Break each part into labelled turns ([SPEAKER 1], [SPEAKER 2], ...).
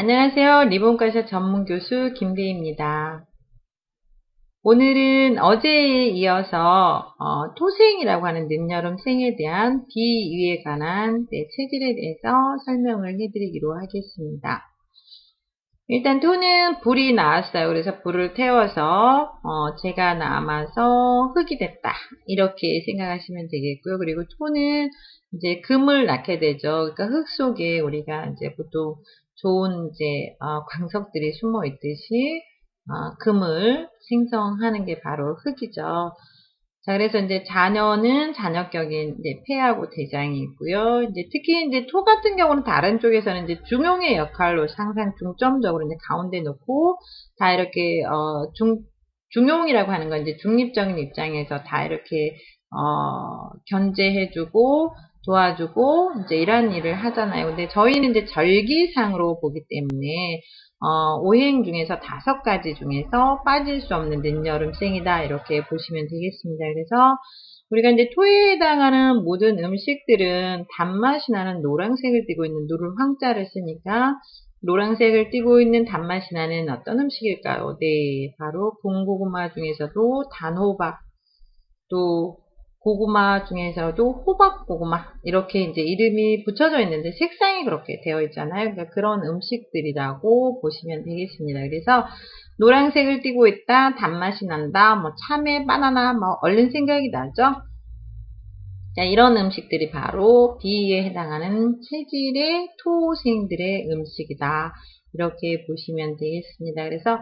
[SPEAKER 1] 안녕하세요. 리본가샤 전문 교수 김대희입니다. 오늘은 어제에 이어서 토생이라고 하는 늦여름생에 대한 비위에 관한 체질에 대해서 설명을 해드리기로 하겠습니다. 일단 토는 불이 나왔어요. 그래서 불을 태워서 재가 남아서 흙이 됐다. 이렇게 생각하시면 되겠고요. 그리고 토는 이제 금을 낳게 되죠. 그러니까 흙 속에 우리가 이제 보통 좋은 이제 광석들이 숨어 있듯이 금을 생성하는 게 바로 흙이죠. 자, 그래서 이제 자녀는 자녀격인 이제 폐하고 대장이 있고요. 이제 특히 이제 토 같은 경우는 다른 쪽에서는 이제 중용의 역할로 항상 중점적으로 이제 가운데 놓고 다 이렇게 중용이라고 하는 건 이제 중립적인 입장에서 다 이렇게 견제해주고 도와주고 이제 이런 일을 하잖아요. 근데 저희는 이제 절기상으로 보기 때문에 오행 중에서 5가지 중에서 빠질 수 없는 늦여름생이다 이렇게 보시면 되겠습니다. 그래서 우리가 이제 토에 해당하는 모든 음식들은 단맛이 나는 노란색을 띠고 있는 누를 황자를 쓰니까 노란색을 띠고 있는 단맛이 나는 어떤 음식일까요? 네, 바로 군고구마 중에서도 단호박, 또 고구마 중에서도 호박고구마 이렇게 이제 이름이 붙여져 있는데 색상이 그렇게 되어 있잖아요. 그러니까 그런 음식들이라고 보시면 되겠습니다. 그래서 노란색을 띠고 있다, 단맛이 난다, 뭐 참외, 바나나, 뭐 얼른 생각이 나죠? 자, 이런 음식들이 바로 비위에 해당하는 체질의 토생들의 음식이다. 이렇게 보시면 되겠습니다. 그래서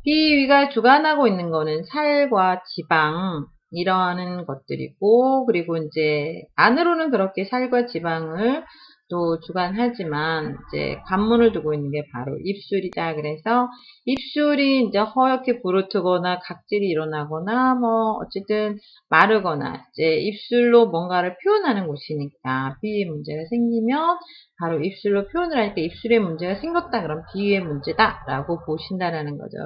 [SPEAKER 1] 비위가 주관하고 있는 거는 살과 지방, 이러한 것들이고, 그리고 이제 안으로는 그렇게 살과 지방을 또 주관하지만, 이제 관문을 두고 있는 게 바로 입술이다. 그래서 입술이 이제 허옇게 부르트거나 각질이 일어나거나, 뭐, 어쨌든 마르거나 이제 입술로 뭔가를 표현하는 곳이니까 비위에 문제가 생기면 바로 입술로 표현을 하니까 입술에 문제가 생겼다 그럼 비위의 문제다라고 보신다라는 거죠.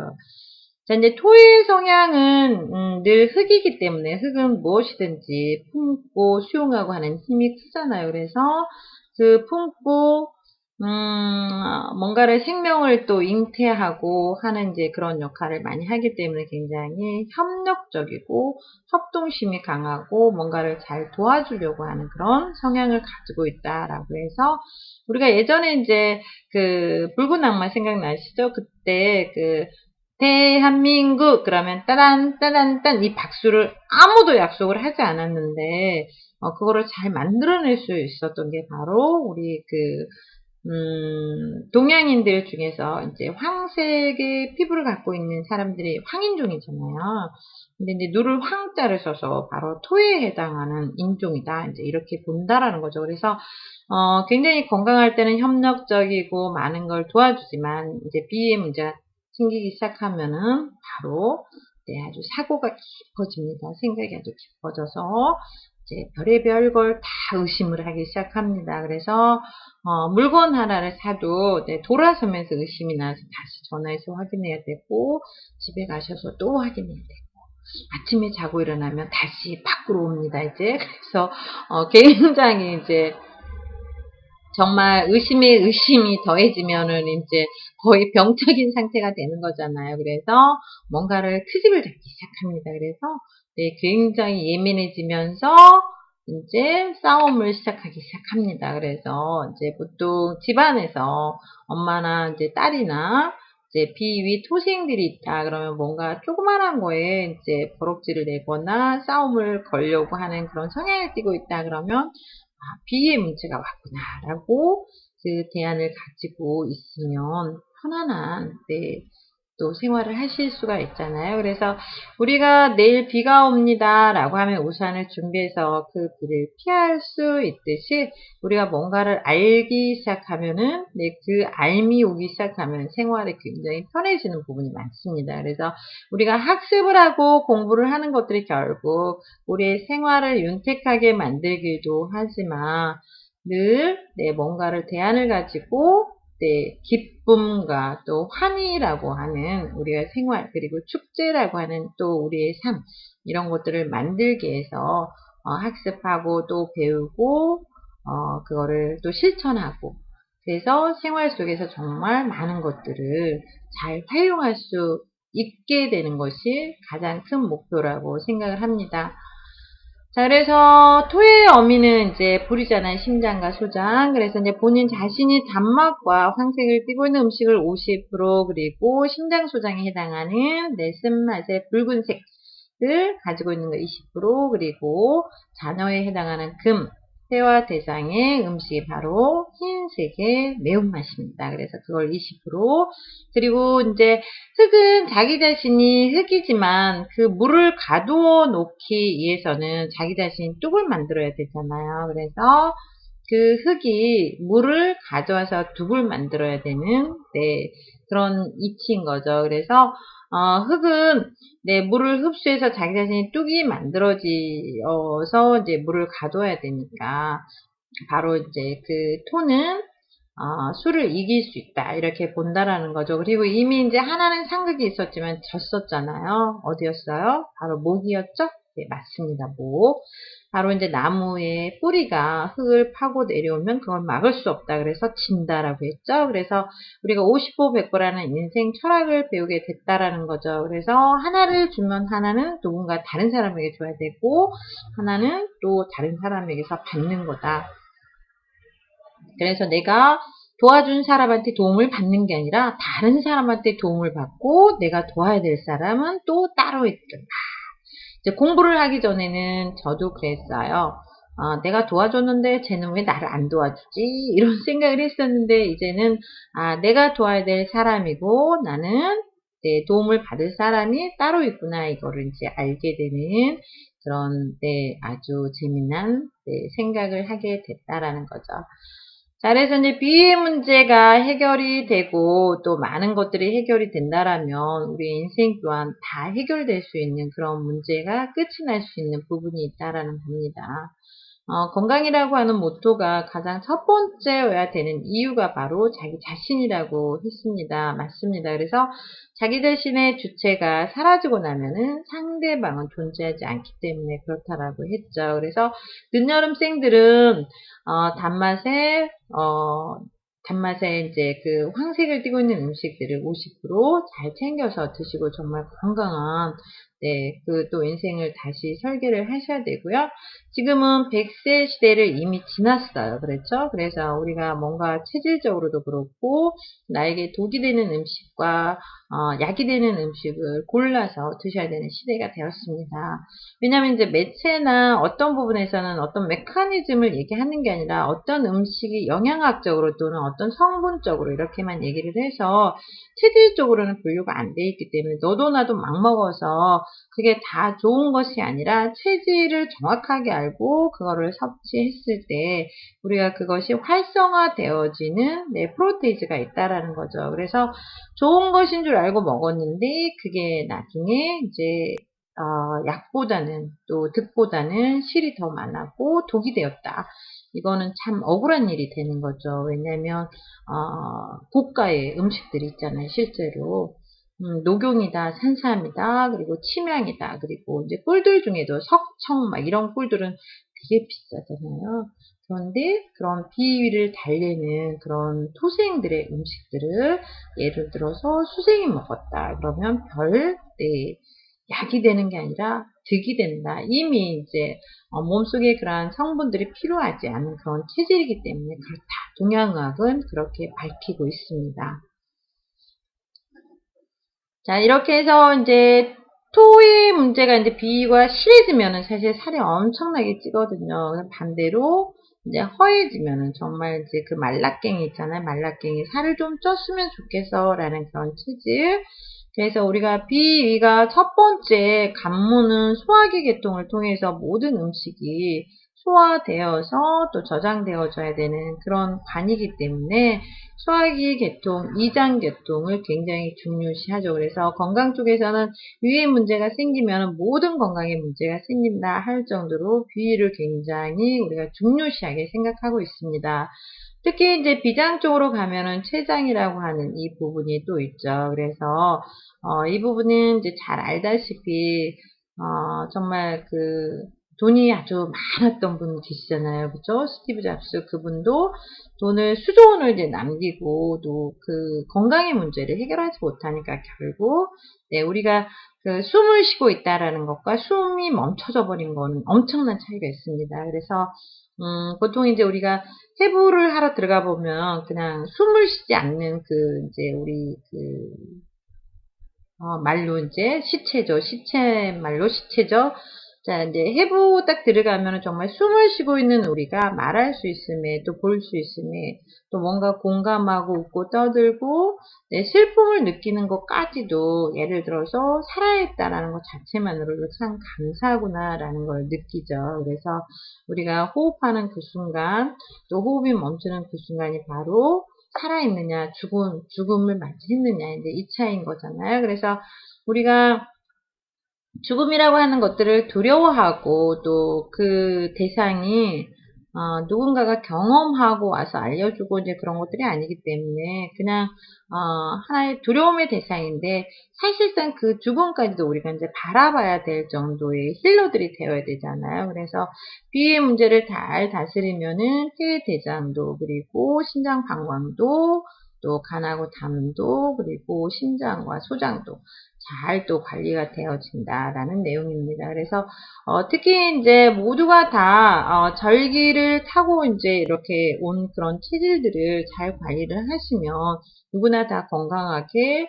[SPEAKER 1] 자, 이제 토의 성향은 늘 흙이기 때문에 흙은 무엇이든지 품고 수용하고 하는 힘이 크잖아요. 그래서 그 품고 뭔가를 생명을 또 잉태하고 하는 이제 그런 역할을 많이 하기 때문에 굉장히 협력적이고 협동심이 강하고 뭔가를 잘 도와주려고 하는 그런 성향을 가지고 있다라고 해서 우리가 예전에 이제 그 붉은 악마 생각나시죠? 그때 그 대한민국 그러면 따단 따단 딴 이 박수를 아무도 약속을 하지 않았는데 그거를 잘 만들어낼 수 있었던 게 바로 우리 동양인들 중에서 이제 황색의 피부를 갖고 있는 사람들이 황인종이잖아요. 근데 이제 누를 황자를 써서 바로 토에 해당하는 인종이다. 이제 이렇게 본다라는 거죠. 그래서 굉장히 건강할 때는 협력적이고 많은 걸 도와주지만 이제 비위의 문제가 생기기 시작하면은 바로 네, 아주 사고가 깊어집니다. 생각이 아주 깊어져서 이제 별의별 걸 다 의심을 하기 시작합니다. 그래서 물건 하나를 사도 네, 돌아서면서 의심이 나서 다시 전화해서 확인해야 되고 집에 가셔서 또 확인해야 되고 아침에 자고 일어나면 다시 밖으로 옵니다. 이제 그래서 굉장히 이제 정말 의심에 의심이 더해지면은 이제 거의 병적인 상태가 되는 거잖아요. 그래서 뭔가를 트집을 잡기 시작합니다. 그래서 네, 굉장히 예민해지면서 이제 싸움을 시작하기 시작합니다. 그래서 이제 보통 집안에서 엄마나 이제 딸이나 이제 비위 토생들이 있다 그러면 뭔가 조그만한 거에 이제 버럭지를 내거나 싸움을 걸려고 하는 그런 성향을 띠고 있다 그러면 비위의 문제가 왔구나라고 그 대안을 가지고 있으면 편안한 네, 또 생활을 하실 수가 있잖아요. 그래서 우리가 내일 비가 옵니다 라고 하면 우산을 준비해서 그 비를 피할 수 있듯이 우리가 뭔가를 알기 시작하면은 네, 그 알미 오기 시작하면 생활이 굉장히 편해지는 부분이 많습니다. 그래서 우리가 학습을 하고 공부를 하는 것들이 결국 우리의 생활을 윤택하게 만들기도 하지만 늘 네, 뭔가를 대안을 가지고 네, 기쁨과 또 환희라고 하는 우리가 생활 그리고 축제라고 하는 또 우리의 삶 이런 것들을 만들기 위해서 학습하고 또 배우고 그거를 또 실천하고 그래서 생활 속에서 정말 많은 것들을 잘 활용할 수 있게 되는 것이 가장 큰 목표라고 생각을 합니다. 자, 그래서 토의 어미는 이제 불이잖아요. 심장과 소장. 그래서 이제 본인 자신이 단맛과 황색을 띠고 있는 음식을 50%, 그리고 심장 소장에 해당하는 내 쓴맛의 붉은색을 가지고 있는 거 20%, 그리고 잔어에 해당하는 금, 폐와 대장의 음식이 바로 흰색의 매운맛입니다. 그래서 그걸 20%, 그리고 이제 흙은 자기 자신이 흙이지만 그 물을 가두어 놓기 위해서는 자기 자신이 뚝을 만들어야 되잖아요. 그래서 그 흙이 물을 가져와서 뚝을 만들어야 되는, 네, 그런 이치인 거죠. 그래서 흙은 네, 물을 흡수해서 자기 자신이 뚝이 만들어져서 이제 물을 가둬야 되니까 바로 이제 그 토는 수를 이길 수 있다, 이렇게 본다라는 거죠. 그리고 이미 이제 하나는 상극이 있었지만 졌었잖아요. 어디였어요? 바로 목이었죠? 네, 맞습니다. 목. 바로 이제 나무의 뿌리가 흙을 파고 내려오면 그걸 막을 수 없다, 그래서 진다라고 했죠. 그래서 우리가 50보 100보라는 인생 철학을 배우게 됐다라는 거죠. 그래서 하나를 주면 하나는 누군가 다른 사람에게 줘야 되고, 하나는 또 다른 사람에게서 받는 거다. 그래서 내가 도와준 사람한테 도움을 받는 게 아니라 다른 사람한테 도움을 받고 내가 도와야 될 사람은 또 따로 있다. 이제 공부를 하기 전에는 저도 그랬어요. 내가 도와줬는데 쟤는 왜 나를 안 도와주지? 이런 생각을 했었는데, 이제는 내가 도와야 될 사람이고 나는 내 도움을 받을 사람이 따로 있구나, 이거를 이제 알게 되는 그런, 네, 아주 재미난, 네, 생각을 하게 됐다라는 거죠. 자, 그래서 이제 비위의 문제가 해결이 되고 또 많은 것들이 해결이 된다라면 우리 인생 또한 다 해결될 수 있는 그런 문제가 끝이 날 수 있는 부분이 있다라는 겁니다. 건강이라고 하는 모토가 가장 첫 번째여야 되는 이유가 바로 자기 자신이라고 했습니다. 맞습니다. 그래서 자기 자신의 주체가 사라지고 나면은 상대방은 존재하지 않기 때문에 그렇다라고 했죠. 그래서 늦여름생들은 단맛에 단맛에 이제 그 황색을 띠고 있는 음식들을 50%잘 챙겨서 드시고 정말 건강한, 네, 그 또 인생을 다시 설계를 하셔야 되고요. 지금은 100세 시대를 이미 지났어요. 그렇죠? 그래서 우리가 뭔가 체질적으로도 그렇고 나에게 독이 되는 음식과 약이 되는 음식을 골라서 드셔야 되는 시대가 되었습니다. 왜냐하면 이제 매체나 어떤 부분에서는 어떤 메커니즘을 얘기하는 게 아니라 어떤 음식이 영양학적으로 또는 어떤 성분적으로 이렇게만 얘기를 해서 체질적으로는 분류가 안 돼 있기 때문에 너도 나도 막 먹어서 그게 다 좋은 것이 아니라 체질을 정확하게 알고 그거를 섭취했을 때 우리가 그것이 활성화되어지는, 네, 프로테이즈가 있다라는 거죠. 그래서 좋은 것인 줄 알고 먹었는데 그게 나중에 이제 약보다는 또 득보다는 실이 더 많았고 독이 되었다. 이거는 참 억울한 일이 되는 거죠. 왜냐하면 고가의 음식들이 있잖아요. 실제로 녹용이다, 산삼이다, 그리고 침향이다, 그리고 이제 꿀들 중에도 석청 막 이런 꿀들은 되게 비싸잖아요. 그런데 그런 비위를 달래는 그런 토생들의 음식들을 예를 들어서 수생이 먹었다 그러면 네, 약이 되는 게 아니라 득이 된다. 이미 이제 몸속에 그러한 성분들이 필요하지 않은 그런 체질이기 때문에 그렇다. 동양의학은 그렇게 밝히고 있습니다. 자, 이렇게 해서 이제 토의 문제가 이제 비위가 실해지면은 사실 살이 엄청나게 찌거든요. 반대로 이제 허해지면은 정말 이제 그 말라깽이 있잖아요. 말라깽이 살을 좀 쪘으면 좋겠어라는 그런 체질. 그래서 우리가 비위가 첫 번째 간무는 소화기 계통을 통해서 모든 음식이 소화되어서 또 저장되어져야 되는 그런 관이기 때문에 소화기 계통, 이장 계통을 굉장히 중요시하죠. 그래서 건강 쪽에서는 위에 문제가 생기면 모든 건강에 문제가 생긴다 할 정도로 비위를 굉장히 우리가 중요시하게 생각하고 있습니다. 특히 이제 비장 쪽으로 가면은 췌장이라고 하는 이 부분이 또 있죠. 그래서 이 부분은 이제 잘 알다시피 정말 그 돈이 아주 많았던 분 계시잖아요. 그죠? 스티브 잡스 그분도 돈을 수조원을 이제 남기고 또 그 건강의 문제를 해결하지 못하니까 결국 네, 우리가 그 숨을 쉬고 있다라는 것과 숨이 멈춰져 버린 거는 엄청난 차이가 있습니다. 그래서 보통 이제 우리가 해부를 하러 들어가 보면 그냥 숨을 쉬지 않는 그 이제 우리 그 말로 이제 시체죠. 시체 말로 시체죠. 자, 이제 해부 딱 들어가면은 정말 숨을 쉬고 있는 우리가 말할 수 있음에 또 볼 수 있음에 또 뭔가 공감하고 웃고 떠들고 내 슬픔을 느끼는 것까지도 예를 들어서 살아있다라는 것 자체만으로도 참 감사하구나라는 걸 느끼죠. 그래서 우리가 호흡하는 그 순간 또 호흡이 멈추는 그 순간이 바로 살아있느냐, 죽음을 맞이했느냐, 이제 이 차이인 거잖아요. 그래서 우리가 죽음이라고 하는 것들을 두려워하고 또 그 대상이 누군가가 경험하고 와서 알려주고 이제 그런 것들이 아니기 때문에 그냥 하나의 두려움의 대상인데 사실상 그 죽음까지도 우리가 이제 바라봐야 될 정도의 힐러들이 되어야 되잖아요. 그래서 비위의 문제를 잘 다스리면은 폐 대장도 그리고 심장 방광도 또 간하고 담도 그리고 심장과 소장도 잘 또 관리가 되어진다라는 내용입니다. 그래서 특히 이제 모두가 다 절기를 타고 이제 이렇게 온 그런 체질들을 잘 관리를 하시면 누구나 다 건강하게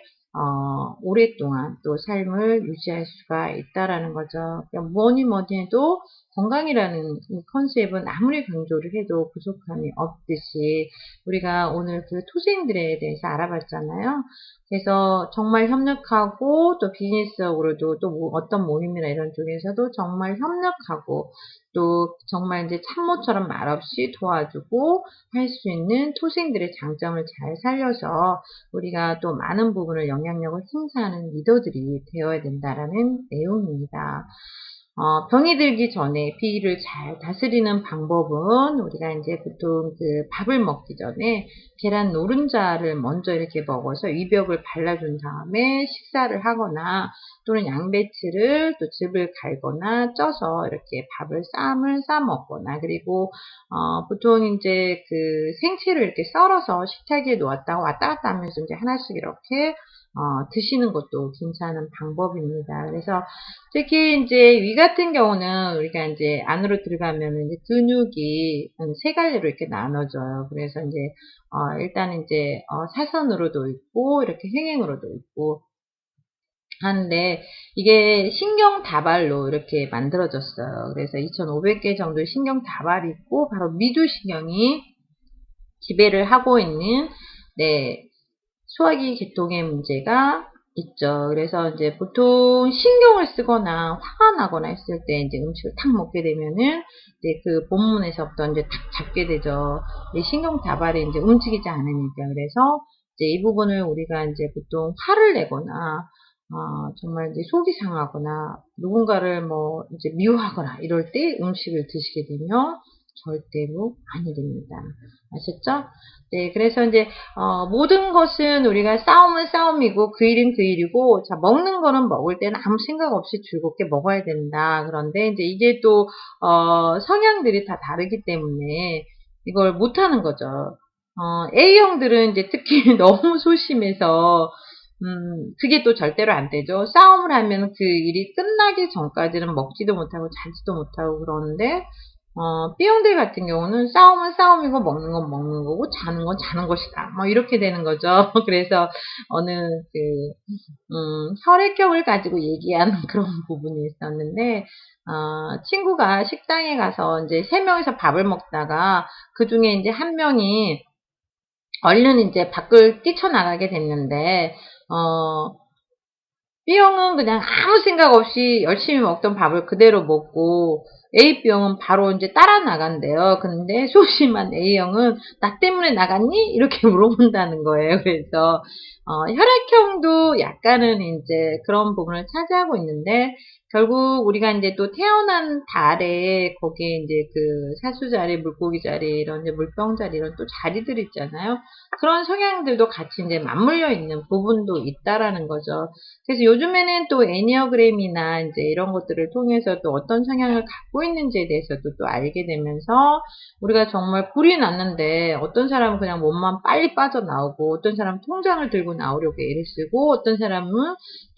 [SPEAKER 1] 오랫동안 또 삶을 유지할 수가 있다라는 거죠. 그러니까 뭐니 해도 건강이라는 이 컨셉은 아무리 강조를 해도 부족함이 없듯이 우리가 오늘 그 토생들에 대해서 알아봤잖아요. 그래서 정말 협력하고 또 비즈니스적으로도 또 어떤 모임이나 이런 쪽에서도 정말 협력하고 또 정말 이제 참모처럼 말없이 도와주고 할 수 있는 토생들의 장점을 잘 살려서 우리가 또 많은 부분을 영향력을 행사하는 리더들이 되어야 된다라는 내용입니다. 병이 들기 전에 비위를 잘 다스리는 방법은 우리가 이제 보통 그 밥을 먹기 전에 계란 노른자를 먼저 이렇게 먹어서 위벽을 발라준 다음에 식사를 하거나 또는 양배추를 또 즙을 갈거나 쪄서 이렇게 쌈을 싸 먹거나 그리고 보통 이제 그 생채를 이렇게 썰어서 식탁에 놓았다가 왔다 갔다 하면서 이제 하나씩 이렇게 드시는 것도 괜찮은 방법입니다. 그래서 특히 이제 위 같은 경우는 우리가 이제 안으로 들어가면은 이제 근육이 세 갈래로 이렇게 나눠져요. 그래서 이제 일단 이제 사선으로도 있고 이렇게 행행으로도 있고 하는데 이게 신경 다발로 이렇게 만들어졌어요. 그래서 2,500개 정도의 신경 다발이 있고 바로 미두신경이 지배를 하고 있는 네, 소화기 계통의 문제가 있죠. 그래서 이제 보통 신경을 쓰거나 화가 나거나 했을 때 이제 음식을 탁 먹게 되면은 이제 그 본문에서부터 이제 탁 잡게 되죠. 이 신경 다발이 이제 움직이지 않으니까. 그래서 이제 이 부분을 우리가 이제 보통 화를 내거나 정말 이제 속이 상하거나 누군가를 뭐 이제 미워하거나 이럴 때 음식을 드시게 되면 절대로 아니 됩니다. 아셨죠? 네, 그래서 이제 모든 것은 우리가 싸움은 싸움이고 그 일은 그 일이고 자 먹는 거는 먹을 때는 아무 생각 없이 즐겁게 먹어야 된다. 그런데 이제 이게 또 성향들이 다 다르기 때문에 이걸 못하는 거죠. A형들은 이제 특히 너무 소심해서 그게 또 절대로 안 되죠. 싸움을 하면 그 일이 끝나기 전까지는 먹지도 못하고 자지도 못하고 그러는데 B형들 같은 경우는 싸움은 싸움이고 먹는 건 먹는 거고 자는 건 자는 것이다. 뭐 이렇게 되는 거죠. 그래서 어느 혈액형을 가지고 얘기하는 그런 부분이 있었는데 친구가 식당에 가서 이제 3명이서 밥을 먹다가 그 중에 이제 한 명이 얼른 이제 밖을 뛰쳐나가게 됐는데 B형은 그냥 아무 생각 없이 열심히 먹던 밥을 그대로 먹고 A병은 바로 이제 따라 나간대요. 근데 소심한 A형은 나 때문에 나갔니? 이렇게 물어본다는 거예요. 그래서 혈액형도 약간은 이제 그런 부분을 차지하고 있는데 결국 우리가 이제 또 태어난 달에 거기에 이제 그 사수 자리, 물고기 자리, 이런 이제 물병 자리 이런 또 자리들 있잖아요. 그런 성향들도 같이 이제 맞물려 있는 부분도 있다라는 거죠. 그래서 요즘에는 또 애니어그램이나 이제 이런 것들을 통해서 또 어떤 성향을 갖고 갖고 있는지에 대해서도 또 알게 되면서 우리가 정말 불이 났는데 어떤 사람은 그냥 몸만 빨리 빠져나오고 어떤 사람은 통장을 들고 나오려고 애를 쓰고 어떤 사람은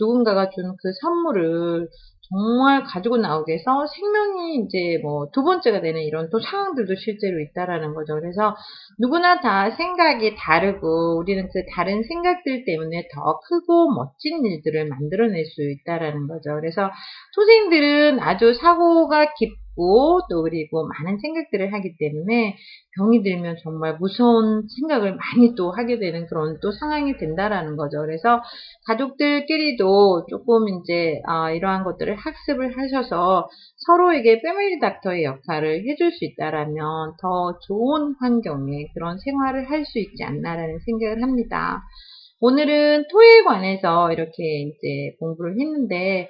[SPEAKER 1] 누군가가 준 그 선물을 정말 가지고 나오게 해서 생명이 인제 뭐 두 번째가 되는 이런 또 상황들도 실제로 있다라는 거죠. 그래서 누구나 다 생각이 다르고 우리는 그 다른 생각들 때문에 더 크고 멋진 일들을 만들어낼 수 있다라는 거죠. 그래서 토생들은 아주 사고가 깊고 또 그리고 많은 생각들을 하기 때문에 병이 들면 정말 무서운 생각을 많이 또 하게 되는 그런 또 상황이 된다라는 거죠. 그래서 가족들끼리도 쪼끔 인제 이러한 것들을 학습을 하셔서 서로에게 패밀리 닥터의 역할을 해줄 수 있다라면 더 좋은 환경에 그런 생활을 할 수 있지 않나라는 생각을 합니다. 오늘은 토에 관해서 이렇게 인제 공부를 했는데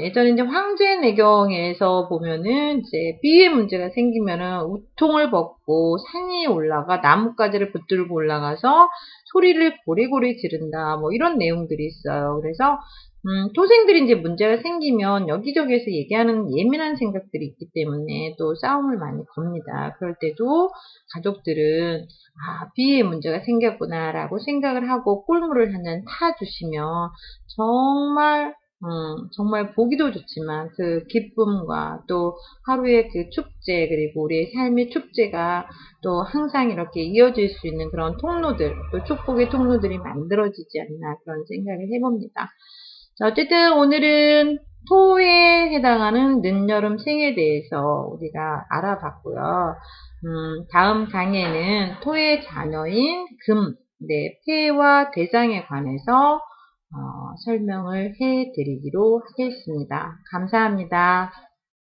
[SPEAKER 1] 예전에 인제 황제내경에서 보면은 이제 비위에 문제가 생기면은 우통을 벗고 산 위에 올라가 나뭇가지를 붙들고 올라가서 소리를 고래고래 지른다. 뭐 이런 내용들이 있어요. 그래서 토생들이 인제 문제가 생기면 여기저기에서 얘기하는 예민한 생각들이 있기 때문에 또 싸움을 많이 겁니다. 그럴 때도 가족들은 '아 비위에 문제가 생겼구나.'라고 생각을 하고 꿀물을 한 잔 타 주시면 정말 정말 보기도 좋지만 그 기쁨과 또 하루의 그 축제 그리고 우리의 삶의 축제가 또 항상 이렇게 이어질 수 있는 그런 통로들 또 축복의 통로들이 만들어지지 않나 그런 생각을 해 봅니다. 자 어쨌든 오늘은 토에 해당하는 늦여름 생에 대해서 우리가 알아봤고요. 다음 강의에는 토의 자녀인 금, 네, 폐와 대장에 관해서 설명을 해 드리기로 하겠습니다. 감사합니다.